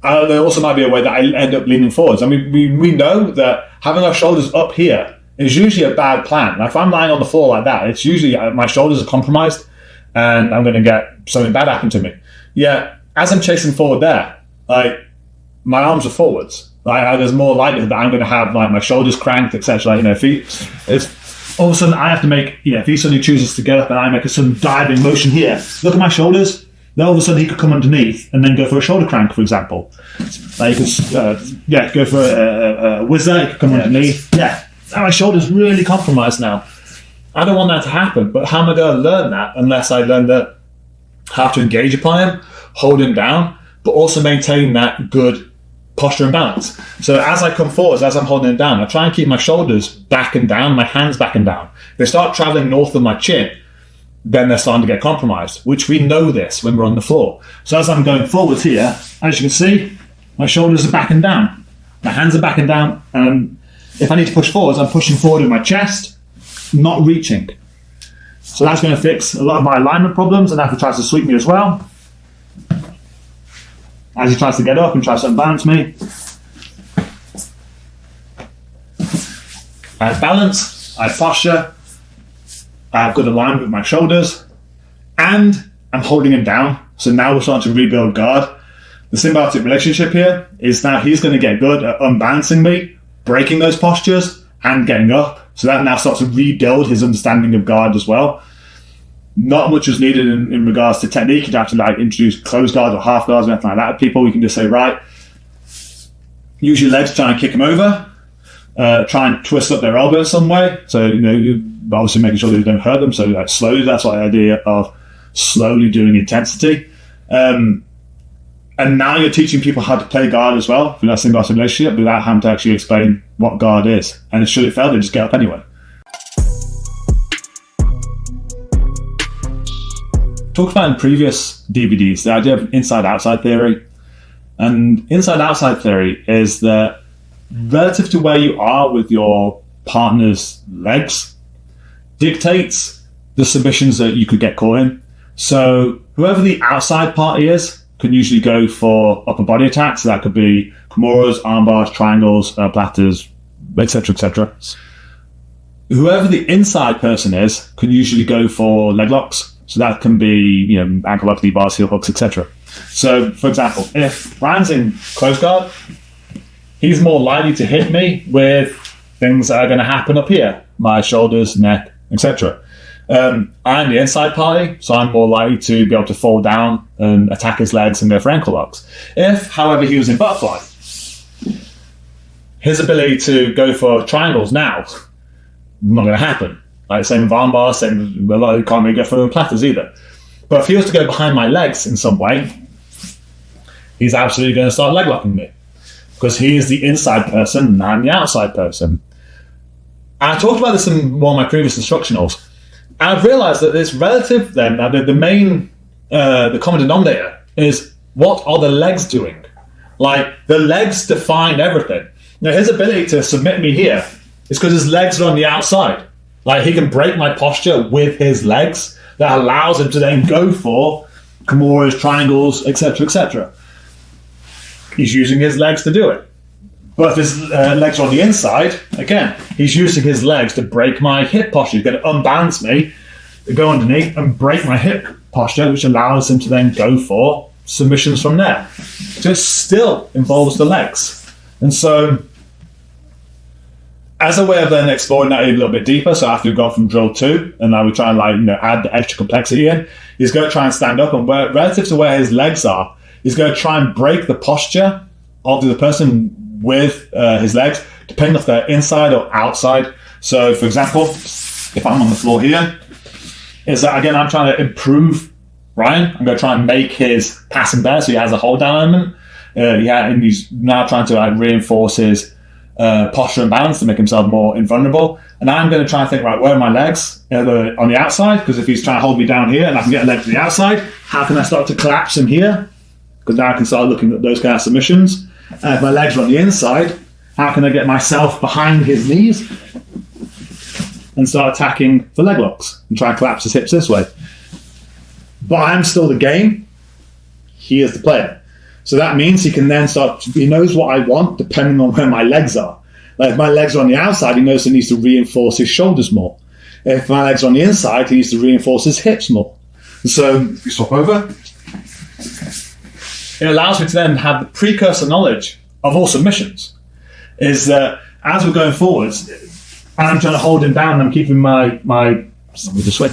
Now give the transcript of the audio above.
There also might be a way that I end up leaning forwards. I mean, we know that having our shoulders up here is usually a bad plan. Like if I'm lying on the floor like that, it's usually my shoulders are compromised and I'm going to get something bad happen to me. Yeah, as I'm chasing forward there, like my arms are forwards. Like there's more likelihood that I'm going to have like my shoulders cranked, etc. Like, if all of a sudden I have to make, if he suddenly chooses to get up and I make a sudden diving motion here, look at my shoulders. Then all of a sudden he could come underneath and then go for a shoulder crank, for example. Like he could, go for a whizzer, he could come underneath. Yeah, my shoulder's really compromised now. I don't want that to happen, but how am I going to learn that unless I learn how to engage upon him, hold him down, but also maintain that good posture and balance. So as I come forwards, as I'm holding him down, I try and keep my shoulders back and down, my hands back and down. If they start traveling north of my chin, then they're starting to get compromised, which we know this when we're on the floor. So as I'm going forwards here, as you can see, my shoulders are backing down, my hands are backing down, and if I need to push forwards, I'm pushing forward with my chest, not reaching. So that's going to fix a lot of my alignment problems, and if he tries to sweep me as well, as he tries to get up and tries to unbalance me, I have balance, I have posture, I have good alignment with my shoulders, and I'm holding him down. So now we're starting to rebuild guard. The symbiotic relationship here is now he's going to get good at unbalancing me, breaking those postures, and getting up. So that now starts to rebuild his understanding of guard as well. Not much is needed in regards to technique. You'd have to introduce closed guards or half guards or anything like that. People, we can just say, right, use your legs to try and kick them over. Try and twist up their elbow in some way. So, obviously making sure that you don't hurt them. So slowly, that's the idea of slowly doing intensity. And now you're teaching people how to play guard as well for that symbiotic relationship without having to actually explain what guard is. And should it fail, they just get up anyway. Talked about in previous DVDs the idea of inside-outside theory. And inside-outside theory is that relative to where you are with your partner's legs dictates the submissions that you could get caught in. So whoever the outside party is can usually go for upper body attacks. So that could be kimuras, arm bars, triangles, platters, etc., etc. Whoever the inside person is can usually go for leg locks. So that can be, ankle locks, knee bars, heel hooks, etc. So, for example, if Ryan's in close guard, he's more likely to hit me with things that are going to happen up here, my shoulders, neck, etc. I'm the inside party, so I'm more likely to be able to fall down and attack his legs and go for ankle locks. If, however, he was in butterfly, his ability to go for triangles now, not going to happen. Same with arm bars, same with, you can't really go for platters either. But if he was to go behind my legs in some way, he's absolutely going to start leg locking me. Because he is the inside person and I'm the outside person. And I talked about this in one of my previous instructionals. And I've realized that this relative then, the common denominator is what are the legs doing? The legs define everything. Now his ability to submit me here is because his legs are on the outside. He can break my posture with his legs that allows him to then go for kimuras, triangles, etc., etc. He's using his legs to do it. But if his legs are on the inside, again, he's using his legs to break my hip posture. He's going to unbalance me, go underneath and break my hip posture, which allows him to then go for submissions from there. So it still involves the legs. And so, as a way of then exploring that a little bit deeper, so after we've gone from drill 2, and now we try and add the extra complexity in, he's going to try and stand up, and relative to where his legs are, he's going to try and break the posture of the person with his legs, depending if they're inside or outside. So, for example, if I'm on the floor here, is that again I'm trying to improve Ryan. I'm going to try and make his passing better, so he has a hold down element. And he's now trying to reinforce his posture and balance to make himself more invulnerable. And I'm going to try and think, right, where are my legs? On the outside, because if he's trying to hold me down here and I can get a leg to the outside, how can I start to collapse him here? Because now I can start looking at those kind of submissions. And if my legs are on the inside, how can I get myself behind his knees and start attacking the leg locks and try and collapse his hips this way? But I'm still the game. He is the player. So that means he can then he knows what I want depending on where my legs are. Like if my legs are on the outside, he knows he needs to reinforce his shoulders more. If my legs are on the inside, he needs to reinforce his hips more. So if you swap over, it allows me to then have the precursor knowledge of all submissions. Is that as we're going forwards, I'm trying to hold him down, I'm keeping my let me just switch.